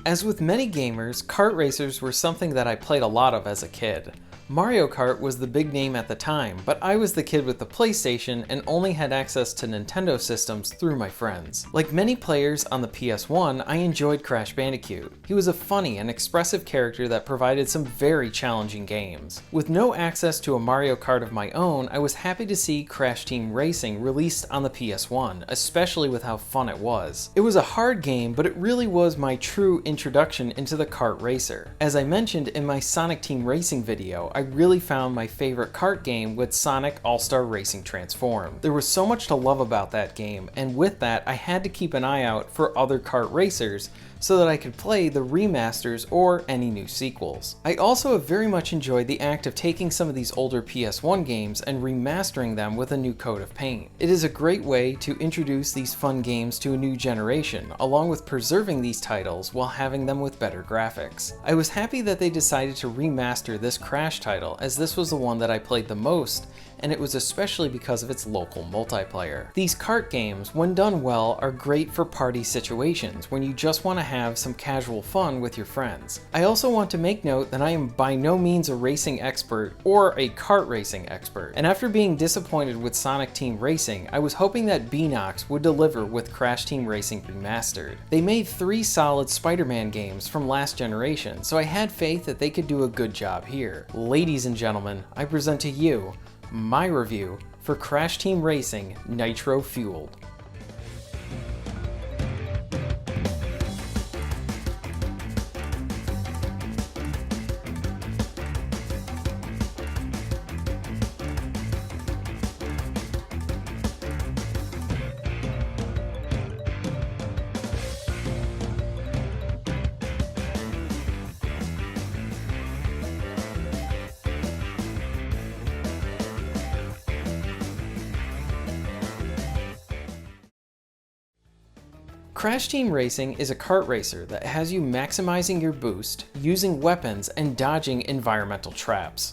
As with many gamers, kart racers were something that I played a lot of as a kid. Mario Kart was the big name at the time, but I was the kid with the PlayStation and only had access to Nintendo systems through my friends. Like many players on the PS1, I enjoyed Crash Bandicoot. He was a funny and expressive character that provided some very challenging games. With no access to a Mario Kart of my own, I was happy to see Crash Team Racing released on the PS1, especially with how fun it was. It was a hard game, but it really was my true introduction into the kart racer. As I mentioned in my Sonic Team Racing video, I really found my favorite kart game with Sonic All-Star Racing Transformed. There was so much to love about that game, and with that, I had to keep an eye out for other kart racers so that I could play the remasters or any new sequels. I also have very much enjoyed the act of taking some of these older PS1 games and remastering them with a new coat of paint. It is a great way to introduce these fun games to a new generation, along with preserving these titles while having them with better graphics. I was happy that they decided to remaster this Crash title, as this was the one that I played the most, and it was especially because of its local multiplayer. These kart games, when done well, are great for party situations when you just want to have some casual fun with your friends. I also want to make note that I am by no means a racing expert or a kart racing expert, and after being disappointed with Sonic Team Racing, I was hoping that Beanox would deliver with Crash Team Racing Remastered. They made 3 solid Spider-Man games from last generation, so I had faith that they could do a good job here. Ladies and gentlemen, I present to you my review for Crash Team Racing Nitro-Fueled. Crash Team Racing is a kart racer that has you maximizing your boost, using weapons, and dodging environmental traps.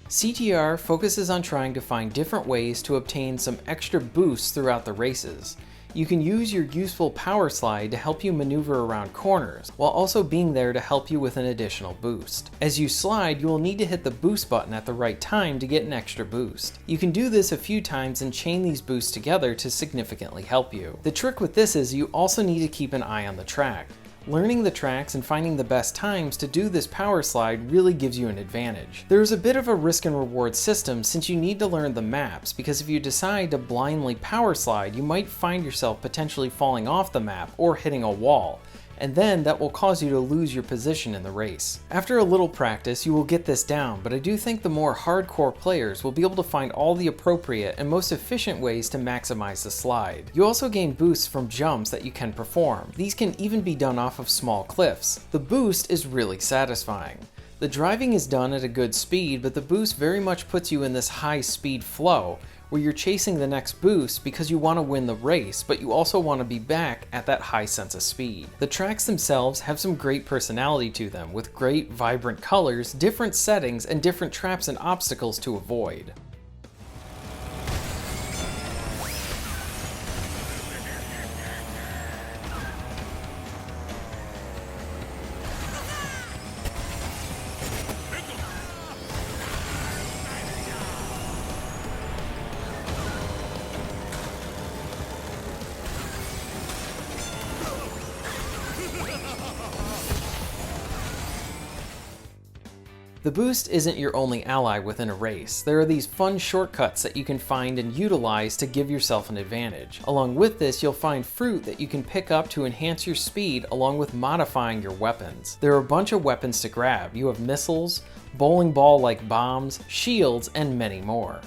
CTR focuses on trying to find different ways to obtain some extra boosts throughout the races. You can use your useful power slide to help you maneuver around corners, while also being there to help you with an additional boost. As you slide, you will need to hit the boost button at the right time to get an extra boost. You can do this a few times and chain these boosts together to significantly help you. The trick with this is you also need to keep an eye on the track. Learning the tracks and finding the best times to do this power slide really gives you an advantage. There is a bit of a risk and reward system since you need to learn the maps, because if you decide to blindly power slide, you might find yourself potentially falling off the map or hitting a wall, and then that will cause you to lose your position in the race. After a little practice, you will get this down, but I do think the more hardcore players will be able to find all the appropriate and most efficient ways to maximize the slide. You also gain boosts from jumps that you can perform. These can even be done off of small cliffs. The boost is really satisfying. The driving is done at a good speed, but the boost very much puts you in this high speed flow, where you're chasing the next boost because you want to win the race, but you also want to be back at that high sense of speed. The tracks themselves have some great personality to them, with great vibrant colors, different settings, and different traps and obstacles to avoid. The boost isn't your only ally within a race. There are these fun shortcuts that you can find and utilize to give yourself an advantage. Along with this, you'll find fruit that you can pick up to enhance your speed along with modifying your weapons. There are a bunch of weapons to grab. You have missiles, bowling ball-like bombs, shields, and many more.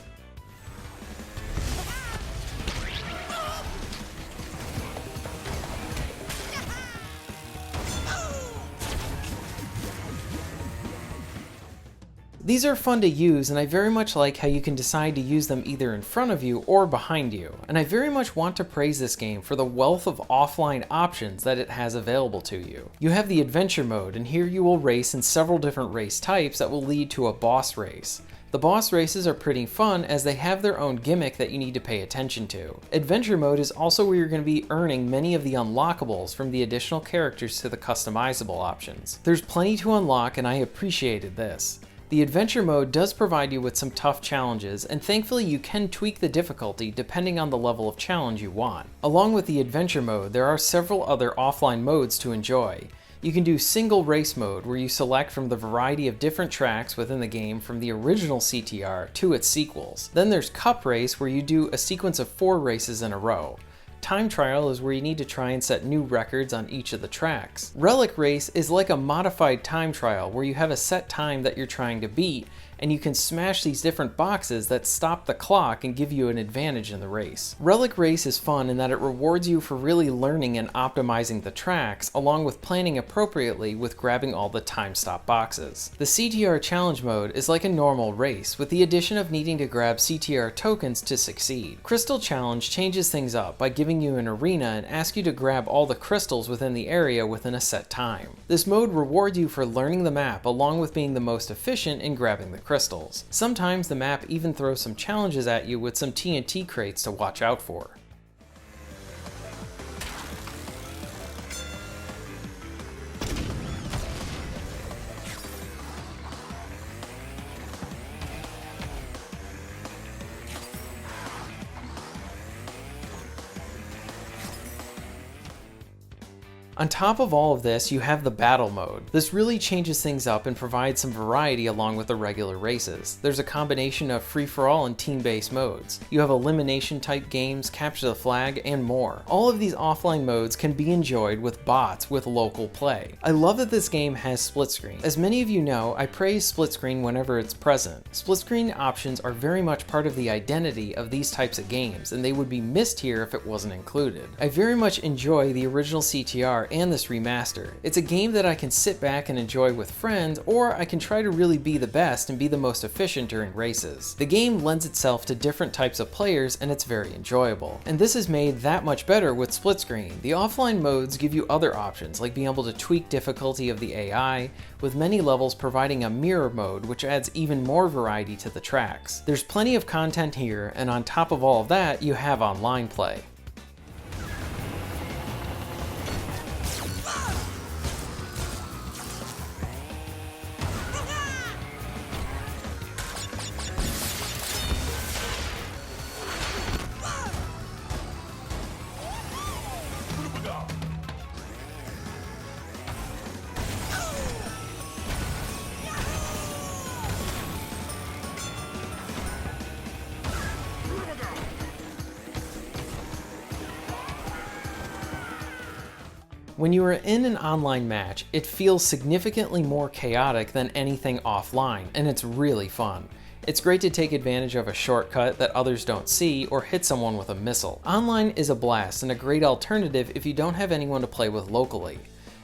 These are fun to use, and I very much like how you can decide to use them either in front of you or behind you. And I very much want to praise this game for the wealth of offline options that it has available to you. You have the adventure mode, and here you will race in several different race types that will lead to a boss race. The boss races are pretty fun as they have their own gimmick that you need to pay attention to. Adventure mode is also where you're going to be earning many of the unlockables from the additional characters to the customizable options. There's plenty to unlock, and I appreciated this. The adventure mode does provide you with some tough challenges, and thankfully you can tweak the difficulty depending on the level of challenge you want. Along with the adventure mode, there are several other offline modes to enjoy. You can do single race mode, where you select from the variety of different tracks within the game from the original CTR to its sequels. Then there's cup race, where you do a sequence of 4 races in a row. Time trial is where you need to try and set new records on each of the tracks. Relic race is like a modified time trial, where you have a set time that you're trying to beat, and you can smash these different boxes that stop the clock and give you an advantage in the race. Relic race is fun in that it rewards you for really learning and optimizing the tracks, along with planning appropriately with grabbing all the time stop boxes. The CTR challenge mode is like a normal race, with the addition of needing to grab CTR tokens to succeed. Crystal challenge changes things up by giving you an arena and asks you to grab all the crystals within the area within a set time. This mode rewards you for learning the map along with being the most efficient in grabbing the crystals. Sometimes the map even throws some challenges at you with some TNT crates to watch out for. On top of all of this, you have the battle mode. This really changes things up and provides some variety along with the regular races. There's a combination of free-for-all and team-based modes. You have elimination type games, capture the flag, and more. All of these offline modes can be enjoyed with bots with local play. I love that this game has split screen. As many of you know, I praise split screen whenever it's present. Split screen options are very much part of the identity of these types of games, and they would be missed here if it wasn't included. I very much enjoy the original CTR and this remaster. It's a game that I can sit back and enjoy with friends, or I can try to really be the best and be the most efficient during races. The game lends itself to different types of players, and it's very enjoyable. And this is made that much better with split screen. The offline modes give you other options, like being able to tweak difficulty of the AI, with many levels providing a mirror mode, which adds even more variety to the tracks. There's plenty of content here, and on top of all of that, you have online play. When you are in an online match, it feels significantly more chaotic than anything offline, and it's really fun. It's great to take advantage of a shortcut that others don't see or hit someone with a missile. Online is a blast and a great alternative if you don't have anyone to play with locally.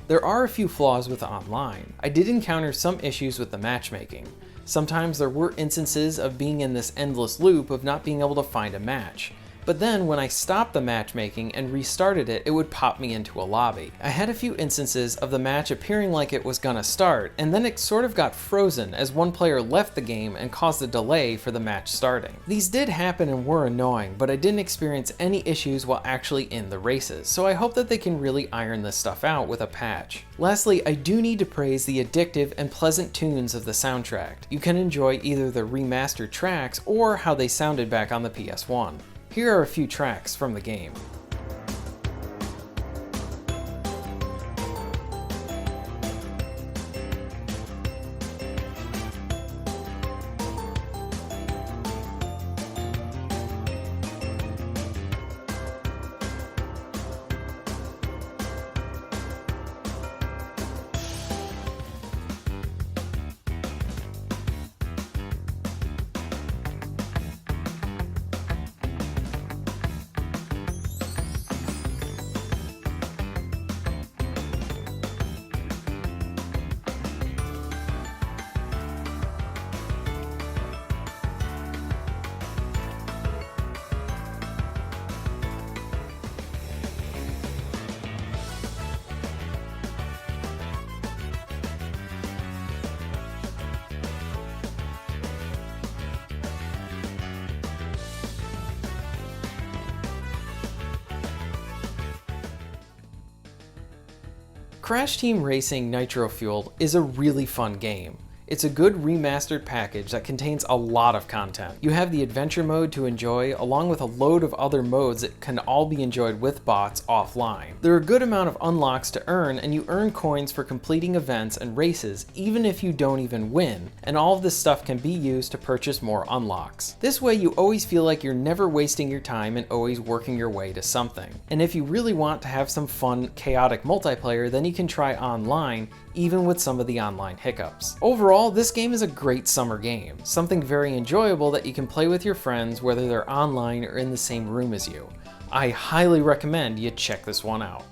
There are a few flaws with online. I did encounter some issues with the matchmaking. Sometimes there were instances of being in this endless loop of not being able to find a match. But then when I stopped the matchmaking and restarted it, it would pop me into a lobby. I had a few instances of the match appearing like it was gonna start, and then it sort of got frozen as one player left the game and caused a delay for the match starting. These did happen and were annoying, but I didn't experience any issues while actually in the races, so I hope that they can really iron this stuff out with a patch. Lastly, I do need to praise the addictive and pleasant tunes of the soundtrack. You can enjoy either the remastered tracks or how they sounded back on the PS1. Here are a few tracks from the game. Crash Team Racing Nitro-Fueled is a really fun game. It's a good remastered package that contains a lot of content. You have the adventure mode to enjoy, along with a load of other modes that can all be enjoyed with bots offline. There are a good amount of unlocks to earn, and you earn coins for completing events and races even if you don't even win, and all of this stuff can be used to purchase more unlocks. This way you always feel like you're never wasting your time and always working your way to something. And if you really want to have some fun, chaotic multiplayer, then you can try online, even with some of the online hiccups. Overall, this game is a great summer game, something very enjoyable that you can play with your friends whether they're online or in the same room as you. I highly recommend you check this one out.